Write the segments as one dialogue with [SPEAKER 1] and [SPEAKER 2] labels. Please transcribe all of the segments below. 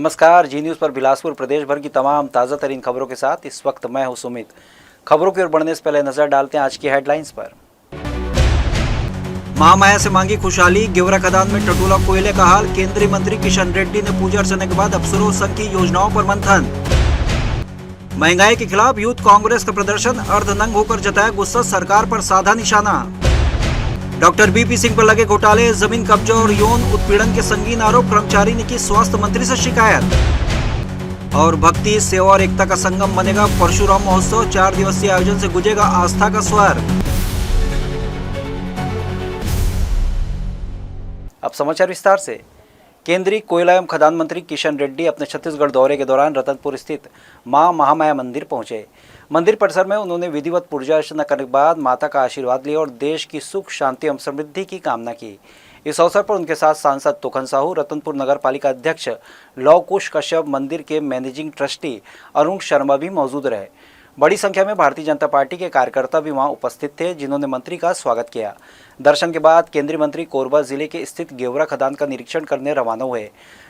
[SPEAKER 1] नमस्कार, जी न्यूज़ पर बिलासपुर प्रदेश भर की तमाम ताज़ा तरीन खबरों के साथ इस वक्त मैं हूं सुमित। खबरों की ओर बढ़ने से पहले नजर डालते हैं आज की हेडलाइंस पर। महामाया से मांगी खुशहाली, गेवरा खदान में टटोला कोयले का हाल। केंद्रीय मंत्री किशन रेड्डी ने पूजा अर्चना के बाद अफसरों संघ की योजनाओं पर मंथन। महंगाई के खिलाफ यूथ कांग्रेस का प्रदर्शन, अर्धनंग होकर जताया गुस्सा, सरकार पर साधा निशाना। डॉक्टर बीपी सिंह पर लगे घोटाले, जमीन कब्जा और यौन उत्पीड़न के संगीन आरोप, कर्मचारी ने की स्वास्थ्य मंत्री से शिकायत। और भक्ति, सेवा और एकता का संगम बनेगा परशुराम महोत्सव, 4 दिवसीय आयोजन से गुंजेगा आस्था का स्वर। अब समाचार विस्तार से। केंद्रीय कोयला एवं खदान मंत्री किशन रेड्डी अपने छत्तीसगढ़ दौरे के दौरान रतनपुर स्थित मां महामाया मंदिर पहुंचे। मंदिर परिसर में उन्होंने विधिवत पूजा अर्चना करने के बाद माता का आशीर्वाद लिया और देश की सुख शांति एवं समृद्धि की कामना की। इस अवसर पर उनके साथ सांसद तोखन साहू, रतनपुर नगर पालिका अध्यक्ष लव कुश कश्यप, मंदिर के मैनेजिंग ट्रस्टी अरुण शर्मा भी मौजूद रहे। बड़ी संख्या में भारतीय जनता पार्टी के कार्यकर्ता भी वहां उपस्थित थे, जिन्होंने मंत्री का स्वागत किया। दर्शन के बाद केंद्रीय मंत्री कोरबा जिले के स्थित गेवरा खदान का निरीक्षण करने रवाना हुए,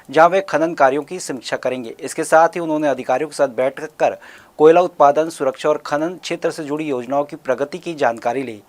[SPEAKER 1] जहां वे खनन कार्यों की समीक्षा करेंगे। इसके साथ ही उन्होंने अधिकारियों के साथ बैठक कर कोयला उत्पादन, सुरक्षा और खनन क्षेत्र से जुड़ी योजनाओं की प्रगति की जानकारी ली।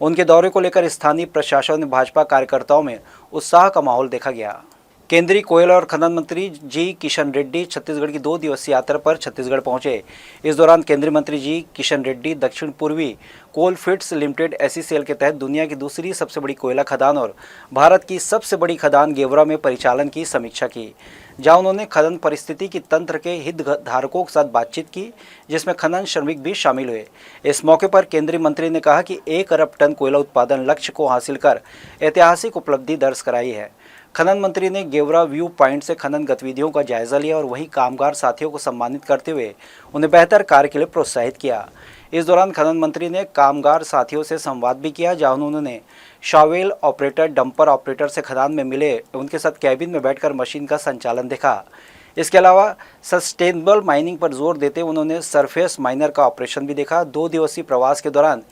[SPEAKER 1] उनके दौरे को लेकर स्थानीय प्रशासन और भाजपा कार्यकर्ताओं में उत्साह का माहौल देखा गया। केंद्रीय कोयला और खनन मंत्री जी किशन रेड्डी छत्तीसगढ़ की 2 दिवसीय यात्रा पर छत्तीसगढ़ पहुंचे। इस दौरान केंद्रीय मंत्री जी किशन रेड्डी दक्षिण पूर्वी कोल फील्ड्स लिमिटेड (SCCL) के तहत दुनिया की दूसरी सबसे बड़ी कोयला खदान और भारत की सबसे बड़ी खदान गेवरा में परिचालन की समीक्षा की, जहां उन्होंने खनन परिस्थिति की तंत्र के हितधारकों के साथ बातचीत की, जिसमें खनन श्रमिक भी शामिल हुए। इस मौके पर केंद्रीय मंत्री ने कहा कि 1 अरब टन कोयला उत्पादन लक्ष्य को हासिल कर ऐतिहासिक उपलब्धि दर्ज कराई है। खनन मंत्री ने गेवरा व्यू पॉइंट से खनन गतिविधियों का जायजा लिया और वहीं कामगार साथियों को सम्मानित करते हुए उन्हें बेहतर कार्य के लिए प्रोत्साहित किया। इस दौरान खनन मंत्री ने कामगार साथियों से संवाद भी किया, जहां उन्होंने शावेल ऑपरेटर, डंपर ऑपरेटर से खदान में मिले, उनके साथ कैबिन में बैठकर मशीन का संचालन देखा। इसके अलावा सस्टेनेबल माइनिंग पर जोर देते उन्होंने सरफेस माइनर का ऑपरेशन भी देखा। 2 दिवसीय प्रवास के दौरान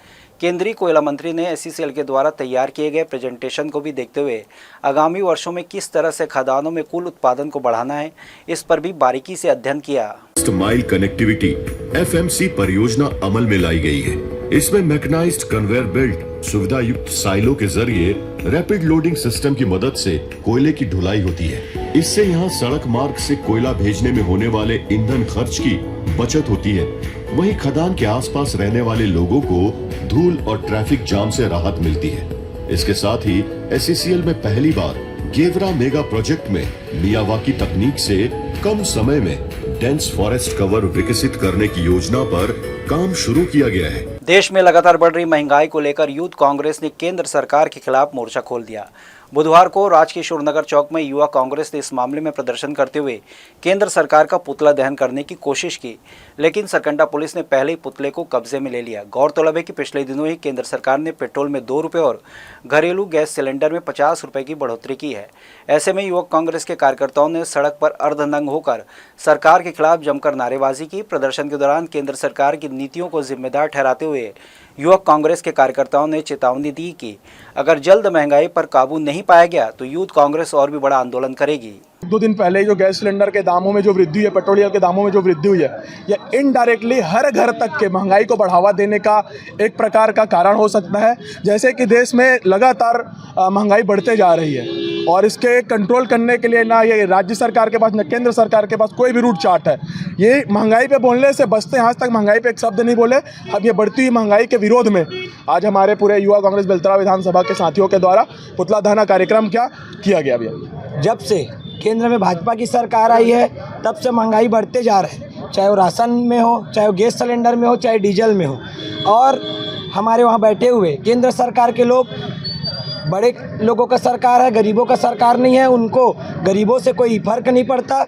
[SPEAKER 1] केंद्रीय कोयला मंत्री ने SCCL के द्वारा तैयार किए गए प्रेजेंटेशन को भी देखते हुए आगामी वर्षों में किस तरह से खदानों में कुल उत्पादन को बढ़ाना है, इस पर भी बारीकी से अध्ययन किया।
[SPEAKER 2] माइल कनेक्टिविटी FMC परियोजना अमल में लाई गई है। इसमें मैकेनाइज्ड कन्वेयर बेल्ट, सुविधा युक्त साइलो के जरिए रैपिड लोडिंग सिस्टम की मदद से कोयले की ढुलाई होती है। इससे यहाँ सड़क मार्ग से कोयला भेजने में होने वाले ईंधन खर्च की बचत होती है। वहीं खदान के आसपास रहने वाले लोगों को धूल और ट्रैफिक जाम से राहत मिलती है। इसके साथ ही SCCL में पहली बार गेवरा मेगा प्रोजेक्ट में मियावाकी तकनीक से कम समय में डेंस फॉरेस्ट कवर विकसित करने की योजना पर काम शुरू किया गया है।
[SPEAKER 1] देश में लगातार बढ़ रही महंगाई को लेकर यूथ कांग्रेस ने केंद्र सरकार के खिलाफ मोर्चा खोल दिया। बुधवार को राजकिशोर नगर चौक में युवा कांग्रेस ने इस मामले में प्रदर्शन करते हुए केंद्र सरकार का पुतला दहन करने की कोशिश की, लेकिन सरकंडा पुलिस ने पहले ही पुतले को कब्जे में ले लिया। गौरतलब है कि पिछले दिनों ही केंद्र सरकार ने पेट्रोल में 2 रुपये और घरेलू गैस सिलेंडर में 50 रुपये की बढ़ोतरी की है। ऐसे में युवक कांग्रेस के कार्यकर्ताओं ने सड़क पर अर्धनंग होकर सरकार के खिलाफ जमकर नारेबाजी की। प्रदर्शन के दौरान केंद्र सरकार की नीतियों को जिम्मेदार ठहराते हुए युवक कांग्रेस के कार्यकर्ताओं ने चेतावनी दी कि अगर जल्द महंगाई पर काबू नहीं पाया गया तो यूथ कांग्रेस और भी बड़ा आंदोलन करेगी।
[SPEAKER 3] 2 दिन पहले जो गैस सिलेंडर के दामों में जो वृद्धि हुई है, पेट्रोलियम के दामों में जो वृद्धि हुई है, यह इनडायरेक्टली हर घर तक के महंगाई को बढ़ावा देने का एक प्रकार का कारण हो सकता है। जैसे कि देश में लगातार महंगाई बढ़ते जा रही है और इसके कंट्रोल करने के लिए ना ये राज्य सरकार के पास ना केंद्र सरकार के पास कोई भी रूट चार्ट है। ये महंगाई पे बोलने से बचते हैं, आज तक महंगाई पे एक शब्द नहीं बोले। अब ये बढ़ती हुई महंगाई के विरोध में आज हमारे पूरे युवा कांग्रेस बेलतरा विधानसभा के साथियों के द्वारा पुतला दहन कार्यक्रम किया गया। भैया,
[SPEAKER 4] जब से केंद्र में भाजपा की सरकार आई है तब से महंगाई बढ़ते जा रहा है, चाहे वो राशन में हो, चाहे वो गैस सिलेंडर में हो, चाहे डीजल में हो। और हमारे वहाँ बैठे हुए केंद्र सरकार के लोग बड़े लोगों का सरकार है, गरीबों का सरकार नहीं है। उनको गरीबों से कोई फर्क नहीं पड़ता।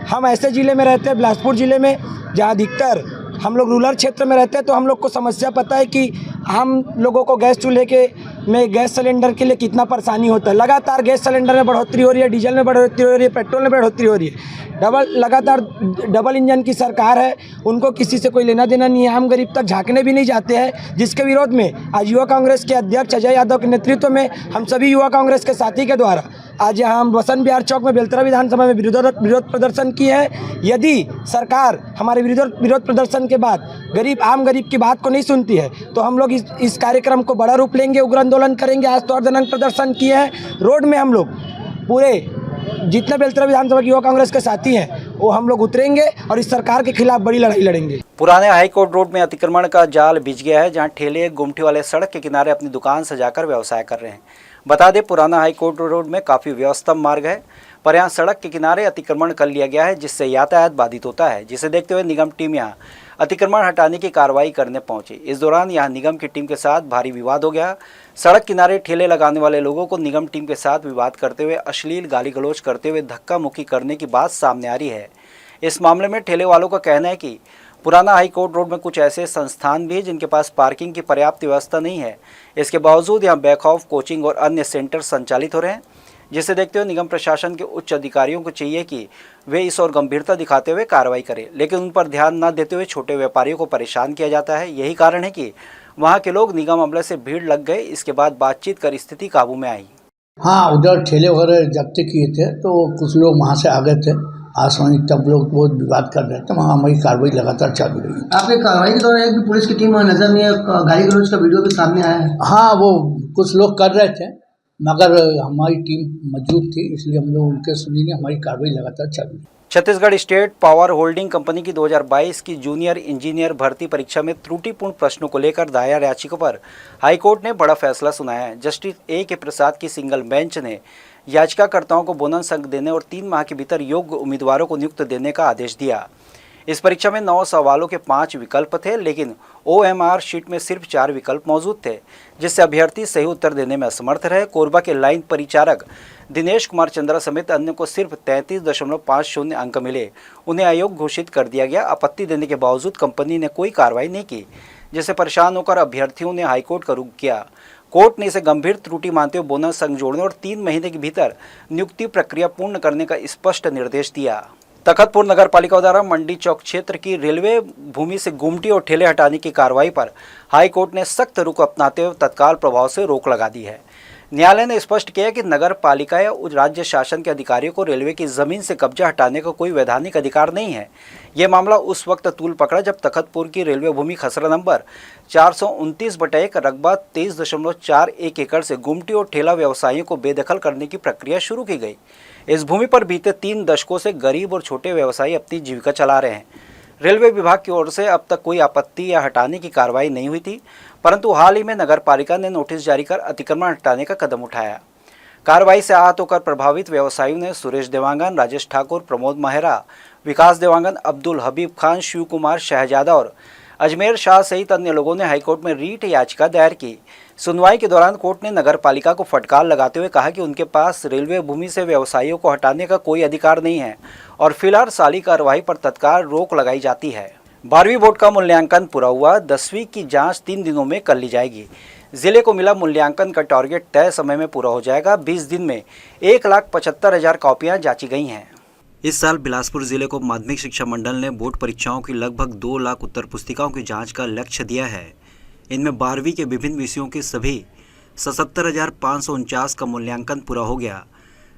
[SPEAKER 4] हम ऐसे ज़िले में रहते हैं, बिलासपुर ज़िले में, जहाँ अधिकतर हम लोग रूरल क्षेत्र में रहते हैं, तो हम लोग को समस्या पता है कि हम लोगों को गैस चूल्हे में गैस सिलेंडर के लिए कितना परेशानी होता है। लगातार गैस सिलेंडर में बढ़ोतरी हो रही है, डीजल में बढ़ोतरी हो रही है, पेट्रोल में बढ़ोतरी हो रही है। लगातार डबल इंजन की सरकार है, उनको किसी से कोई लेना देना नहीं है। हम गरीब तक झांकने भी नहीं जाते हैं, जिसके विरोध में आज युवा कांग्रेस के अध्यक्ष अजय यादव के नेतृत्व में हम सभी युवा कांग्रेस के साथी के द्वारा आज यहाँ हम वसंत विहार चौक में बेलतरा विधानसभा में विरोध प्रदर्शन किए हैं। यदि सरकार हमारे विरोध प्रदर्शन के बाद आम गरीब की बात को नहीं सुनती है तो हम लोग इस कार्यक्रम को बड़ा रूप लेंगे, उग्र आंदोलन करेंगे। आज तो अर्धनग्न प्रदर्शन किए हैं। रोड में हम लोग पूरे जितने बेलतरा विधानसभा की युवा कांग्रेस के साथी हैं वो हम लोग उतरेंगे और इस सरकार के खिलाफ बड़ी लड़ाई लड़ेंगे।
[SPEAKER 1] पुराने हाईकोर्ट रोड में अतिक्रमण का जाल बिछ गया है, जहां ठेले गुमटी वाले सड़क के किनारे अपनी दुकान सजाकर व्यवसाय कर रहे हैं। बता दें, पुराना हाईकोर्ट रोड में काफ़ी व्यवस्था मार्ग है, पर यहाँ सड़क के किनारे अतिक्रमण कर लिया गया है, जिससे यातायात बाधित होता है। जिसे देखते हुए निगम टीम यहाँ अतिक्रमण हटाने की कार्रवाई करने पहुंची। इस दौरान यहाँ निगम की टीम के साथ भारी विवाद हो गया। सड़क किनारे ठेले लगाने वाले लोगों को निगम टीम के साथ विवाद करते हुए अश्लील गाली गलौज करते हुए धक्का मुक्की करने की बात सामने आ रही है। इस मामले में ठेले वालों का कहना है कि पुराना हाईकोर्ट रोड में कुछ ऐसे संस्थान भी हैं जिनके पास पार्किंग की पर्याप्त व्यवस्था नहीं है। इसके बावजूद यहाँ बैकऑफ कोचिंग और अन्य सेंटर संचालित हो रहे हैं, जिसे देखते हुए निगम प्रशासन के उच्च अधिकारियों को चाहिए कि वे इस और गंभीरता दिखाते हुए कार्रवाई करें, लेकिन उन पर ध्यान न देते हुए छोटे व्यापारियों को परेशान किया जाता है। यही कारण है कि वहाँ के लोग निगम अमले से भीड़ लग गए। इसके बाद बातचीत कर स्थिति काबू में आई।
[SPEAKER 5] हाँ, उधर ठेले वगैरह जब्त किए थे तो कुछ लोग वहाँ से आ गए थे। आसमानी तब लोग बहुत विवाद कर रहे थे। वहाँ हमारी कार्रवाई लगातार चालू रही।
[SPEAKER 6] आपने कार्रवाई के दौरान कि पुलिस की टीम नजर नहीं है, गाली गलौज का वीडियो भी सामने आया है।
[SPEAKER 5] हाँ, वो कुछ लोग कर रहे थे मगर हमारी टीम मौजूद थी, इसलिए हम लोग उनके सुनी नहीं। हमारी कार्रवाई लगातार चालू रही।
[SPEAKER 1] Chhattisgarh state power holding company की 2022 की जूनियर इंजीनियर भर्ती परीक्षा में त्रुटिपूर्ण प्रश्नों को लेकर दायर याचिका पर हाईकोर्ट ने बड़ा फैसला सुनाया है। Justice A.K. प्रसाद की सिंगल बेंच ने याचिकाकर्ताओं को बोनस अंक देने और 3 माह के भीतर योग्य उम्मीदवारों को नियुक्त देने का आदेश दिया। इस परीक्षा में 9 सवालों के 5 विकल्प थे, लेकिन OMR शीट में सिर्फ 4 विकल्प मौजूद थे, जिससे अभ्यर्थी सही उत्तर देने में असमर्थ रहे। कोरबा के लाइन परिचारक दिनेश कुमार चंद्रा समेत अन्य को सिर्फ 33.50 अंक मिले। उन्हें अयोग्य घोषित कर दिया गया। आपत्ति देने के बावजूद कंपनी ने कोई कार्रवाई नहीं की, जिससे परेशान होकर अभ्यर्थियों ने हाईकोर्ट का रुख किया। कोर्ट ने इसे गंभीर त्रुटि मानते हुए बोनस अंक जोड़ने और 3 महीने के भीतर नियुक्ति प्रक्रिया पूर्ण करने का स्पष्ट निर्देश दिया। तखतपुर नगर पालिका द्वारा मंडी चौक क्षेत्र की रेलवे भूमि से गुमटी और ठेले हटाने की कार्रवाई पर हाईकोर्ट ने सख्त रुख अपनाते हुए तत्काल प्रभाव से रोक लगा दी है। न्यायालय ने स्पष्ट किया कि नगर पालिका या राज्य शासन के अधिकारियों को रेलवे की जमीन से कब्जा हटाने का कोई वैधानिक अधिकार नहीं है। यह मामला उस वक्त तूल पकड़ा जब तखतपुर की रेलवे भूमि खसरा नंबर 429/1 रकबा 23.41 एकड़ से गुमटी और ठेला व्यवसायियों को बेदखल करने की प्रक्रिया शुरू की गई। इस भूमि पर बीते 3 दशकों से गरीब और छोटे व्यवसायी अपनी जीविका चला रहे हैं। रेलवे विभाग की ओर से अब तक कोई आपत्ति या हटाने की कार्रवाई नहीं हुई थी, परंतु हाल ही में नगर पालिका ने नोटिस जारी कर अतिक्रमण हटाने का कदम उठाया। कार्रवाई से आहत होकर प्रभावित व्यवसायियों ने सुरेश देवांगन, राजेश ठाकुर, प्रमोद महरा, विकास देवांगन, अब्दुल हबीब खान, शिव कुमार शहजादा और अजमेर शाह सहित अन्य लोगों ने हाईकोर्ट में रीट याचिका दायर की। सुनवाई के दौरान कोर्ट ने नगर पालिका को फटकार लगाते हुए कहा कि उनके पास रेलवे भूमि से व्यवसायियों को हटाने का कोई अधिकार नहीं है और फिलहाल साली कार्रवाई पर तत्काल रोक लगाई जाती है। 12वीं बोर्ड का मूल्यांकन पूरा हुआ। 10वीं की जांच 3 दिनों में कर ली जाएगी। जिले को मिला मूल्यांकन का टारगेट तय समय में पूरा हो जाएगा। 20 दिन में 1,75,000 कॉपियां जांची गई हैं। इस साल बिलासपुर जिले को माध्यमिक शिक्षा मंडल ने बोर्ड परीक्षाओं की लगभग 2 लाख उत्तर पुस्तिकाओं की जांच का लक्ष्य दिया है। इनमें 12वीं के विभिन्न विषयों के सभी 77,549 का मूल्यांकन पूरा हो गया,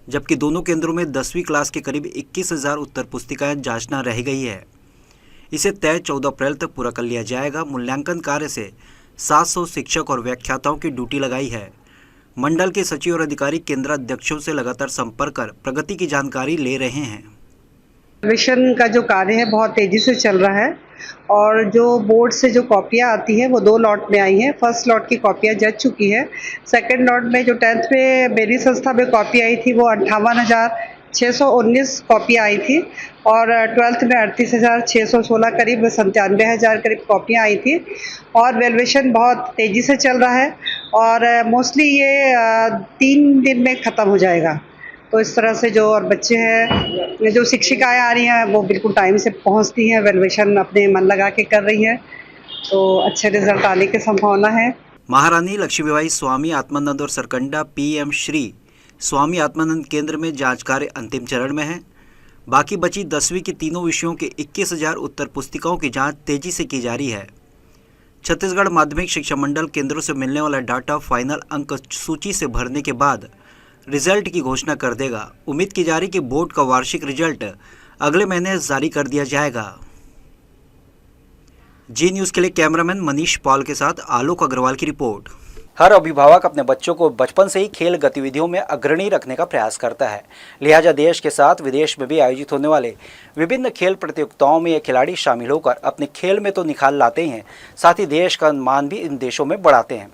[SPEAKER 1] जबकि दोनों केंद्रों में 10वीं क्लास के करीब 21,000 उत्तर पुस्तिकाएं जांचना रह गई है। इसे तय 14 अप्रैल तक पूरा कर लिया जाएगा। मूल्यांकन कार्य से 700 शिक्षक और व्याख्याताओं की ड्यूटी लगाई है। मंडल के सचिव और अधिकारी केंद्राध्यक्षों से लगातार संपर्क कर प्रगति की जानकारी ले रहे हैं।
[SPEAKER 7] रिविजन का जो कार्य है बहुत तेजी से चल रहा है और जो बोर्ड से जो कॉपियां आती हैं वो 2 लॉट में आई हैं। फर्स्ट लॉट की कॉपियां जच चुकी है। सेकंड लॉट में जो 10th में मेरी संस्था में कॉपी आई थी वो 58,619 कॉपियां आई थी और 12th में 38,616 करीब 97,000 करीब कॉपियां आई थी और वैल्यूएशन बहुत तेज़ी से चल रहा है और मोस्टली ये 3 दिन में ख़त्म हो जाएगा। तो इस तरह से जो और बच्चे हैं, जो शिक्षिकाएं आ रही हैं वो बिल्कुल टाइम से पहुंचती हैं, वैल्यूएशन अपने मन लगा के कर रही हैं, तो अच्छे रिजल्ट आने की संभावना है।
[SPEAKER 1] महारानी लक्ष्मीबाई स्वामी आत्मानंद और सरकंडा PM श्री स्वामी आत्मानंद केंद्र में जांच कार्य अंतिम चरण में है। बाकी बची 10वीं के तीनों विषयों के 21,000 उत्तर पुस्तिकाओं की जांच तेजी से की जा रही है। छत्तीसगढ़ माध्यमिक शिक्षा मंडल केंद्रों से मिलने वाला डाटा फाइनल अंक सूची से भरने के बाद रिजल्ट की घोषणा कर देगा। उम्मीद की जा रही कि बोर्ड का वार्षिक रिजल्ट अगले महीने जारी कर दिया जाएगा। जी न्यूज़ के लिए कैमरामैन मनीष पॉल के साथ आलोक अग्रवाल की रिपोर्ट। हर अभिभावक अपने बच्चों को बचपन से ही खेल गतिविधियों में अग्रणी रखने का प्रयास करता है। लिहाजा देश के साथ विदेश में भी आयोजित होने वाले विभिन्न खेल प्रतियोगिताओं में ये खिलाड़ी शामिल होकर अपने खेल में तो निखार लाते हैं, साथ ही देश का मान भी इन देशों में बढ़ाते हैं।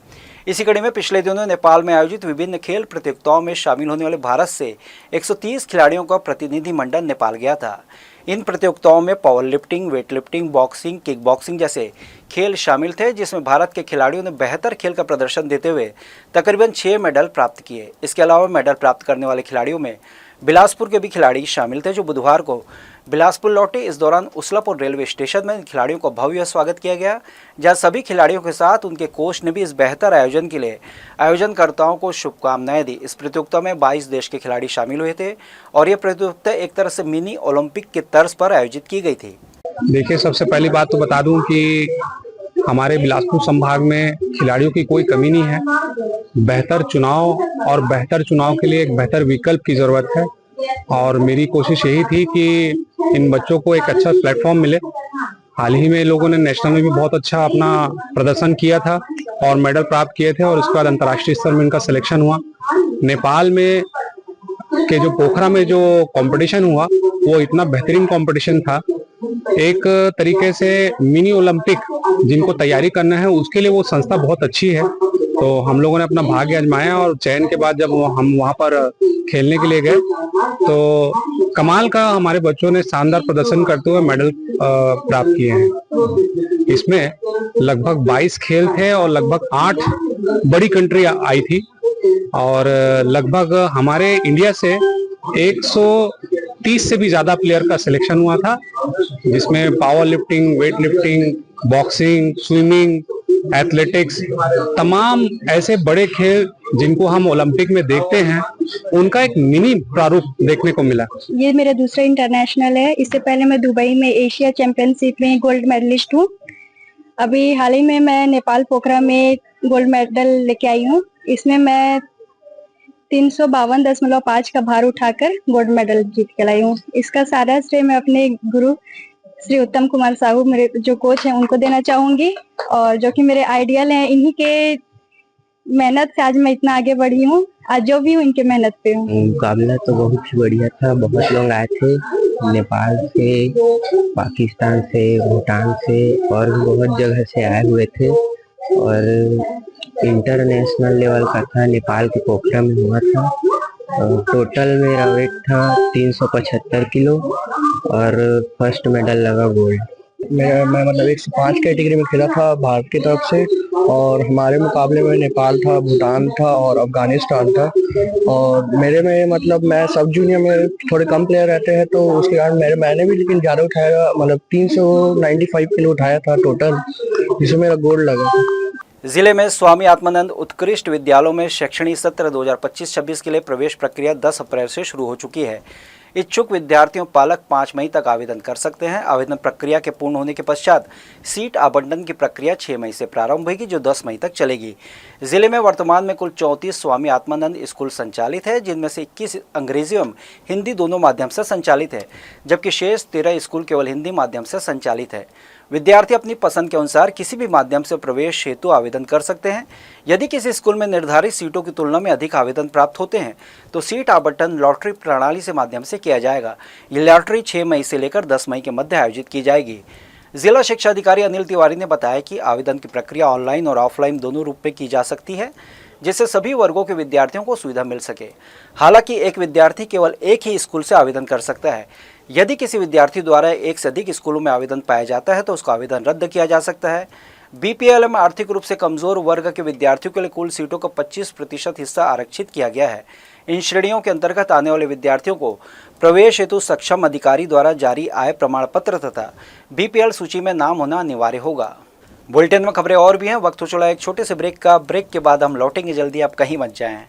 [SPEAKER 1] इसी कड़ी में पिछले दिनों नेपाल में आयोजित विभिन्न खेल प्रतियोगिताओं में शामिल होने वाले भारत से 130 खिलाड़ियों का प्रतिनिधिमंडल नेपाल गया था। इन प्रतियोगिताओं में power lifting, weight lifting, boxing, kick boxing जैसे खेल शामिल थे, जिसमें भारत के खिलाड़ियों ने बेहतर खेल का प्रदर्शन देते हुए तकरीबन 6 मेडल प्राप्त किए। इसके अलावा मेडल प्राप्त करने वाले खिलाड़ियों में बिलासपुर के भी खिलाड़ी शामिल थे, जो बुधवार को बिलासपुर लौटे। इस दौरान उसलापुर रेलवे स्टेशन में इन खिलाड़ियों का भव्य स्वागत किया गया, जहां सभी खिलाड़ियों के साथ उनके कोच ने भी इस बेहतर आयोजन के लिए आयोजनकर्ताओं को शुभकामनाएं दी। इस प्रतियोगिता में 22 देश के खिलाड़ी शामिल हुए थे और यह प्रतियोगिता एक तरह से मिनी ओलंपिक की तर्ज पर आयोजित की गई थी।
[SPEAKER 8] देखिए, सबसे पहली बात तो बता दूं कि हमारे बिलासपुर संभाग में खिलाड़ियों की कोई कमी नहीं है। बेहतर चुनाव और बेहतर चुनाव के लिए एक बेहतर विकल्प की जरूरत है और मेरी कोशिश यही थी कि इन बच्चों को एक अच्छा प्लेटफॉर्म मिले। हाल ही में लोगों ने नेशनल में भी बहुत अच्छा अपना प्रदर्शन किया था और मेडल प्राप्त किए थे और उसके बाद अंतर्राष्ट्रीय स्तर में इनका सिलेक्शन हुआ। नेपाल में के जो पोखरा में जो कंपटीशन हुआ वो इतना बेहतरीन कंपटीशन था, एक तरीके से मिनी ओलंपिक जिनको तैयारी करना है उसके लिए वो संस्था बहुत अच्छी है। तो हम लोगों ने अपना भाग्य आजमाया और चयन के बाद जब हम वहां पर खेलने के लिए गए तो कमाल का हमारे बच्चों ने शानदार प्रदर्शन करते हुए मेडल प्राप्त किए हैं। इसमें लगभग 22 खेल थे और लगभग 8 बड़ी कंट्री आई थी और लगभग हमारे इंडिया से 130 से भी ज्यादा प्लेयर का सिलेक्शन हुआ था, जिसमें power lifting, weight lifting, boxing, swimming, athletics, तमाम ऐसे बड़े खेल जिनको हम ओलंपिक में देखते हैं उनका एक मिनी प्रारूप देखने को मिला।
[SPEAKER 9] ये मेरा दूसरा इंटरनेशनल है। इससे पहले मैं दुबई में एशिया चैंपियनशिप में गोल्ड मेडलिस्ट हूँ। अभी हाल ही में मैं नेपाल पोखरा में गोल्ड मेडल लेके आई हूँ। इसमें मैं 352.5 का भार उठाकर गोल्ड मेडल जीत के लाई हूँ। इसका सारा श्रेय मैं अपने गुरु श्री उत्तम कुमार साहू, मेरे जो कोच हैं, उनको देना चाहूंगी और जो कि मेरे आइडियल हैं। इन्हीं के मेहनत से आज मैं इतना आगे बढ़ी हूँ। आज जो भी हूँ इनके मेहनत पे हूँ।
[SPEAKER 10] मुकाबला तो बहुत ही बढ़िया था। बहुत लोग आए थे, नेपाल से, पाकिस्तान से, भूटान से और भी बहुत जगह से आए हुए थे और इंटरनेशनल लेवल का था। नेपाल के पोखरा में हुआ था। टोटल मेरा वेट था 375 किलो और फर्स्ट मेडल लगा गोल्ड।
[SPEAKER 11] मैं मतलब 105 कैटेगरी में खेला था भारत की तरफ से और हमारे मुकाबले में नेपाल था, भूटान था और अफगानिस्तान था। और मेरे में मतलब मैं सब जूनियर में थोड़े कम प्लेयर रहते हैं तो उसके कारण मैंने भी लेकिन ज़्यादा उठाया, मतलब 395 किलो उठाया था टोटल, जिसमें मेरा गोल्ड लगा था।
[SPEAKER 1] जिले में स्वामी आत्मानंद उत्कृष्ट विद्यालयों में शैक्षणिक सत्र 2025-26 के लिए प्रवेश प्रक्रिया 10 अप्रैल से शुरू हो चुकी है। इच्छुक विद्यार्थियों पालक 5 मई तक आवेदन कर सकते हैं। आवेदन प्रक्रिया के पूर्ण होने के पश्चात सीट आवंटन की प्रक्रिया 6 मई से प्रारंभ होगी, जो 10 मई तक चलेगी। जिले में वर्तमान में कुल 34 स्वामी आत्मानंद स्कूल संचालित है, जिनमें से 21 अंग्रेजी एवं हिंदी दोनों माध्यम से संचालित है, जबकि शेष 13 स्कूल केवल हिंदी माध्यम से संचालित है। विद्यार्थी अपनी पसंद के अनुसार किसी भी माध्यम से प्रवेश हेतु आवेदन कर सकते हैं। यदि किसी स्कूल में निर्धारित सीटों की तुलना में अधिक आवेदन प्राप्त होते हैं तो सीट आवंटन लॉटरी प्रणाली से माध्यम से किया जाएगा। ये लॉटरी 6 मई से लेकर 10 मई के मध्य आयोजित की जाएगी। जिला शिक्षा अधिकारी अनिल तिवारी ने बताया कि आवेदन की प्रक्रिया ऑनलाइन और ऑफलाइन दोनों रूप में की जा सकती है, जिससे सभी वर्गों के विद्यार्थियों को सुविधा मिल सके। हालांकि एक विद्यार्थी केवल एक ही स्कूल से आवेदन कर सकता है। यदि किसी विद्यार्थी द्वारा एक से अधिक स्कूलों में आवेदन पाया जाता है तो उसका आवेदन रद्द किया जा सकता है। बीपीएल में आर्थिक रूप से कमजोर वर्ग के विद्यार्थियों के लिए कुल सीटों का 25% हिस्सा आरक्षित किया गया है। इन श्रेणियों के अंतर्गत आने वाले विद्यार्थियों को प्रवेश हेतु सक्षम अधिकारी द्वारा जारी आय प्रमाण पत्र तथा बीपीएल सूची में नाम होना अनिवार्य होगा। बुलेटिन में खबरें और भी हैं। वक्त हो चला एक छोटे से ब्रेक का। ब्रेक के बाद हम लौटेंगे जल्दी, आप कहीं मत जाएं।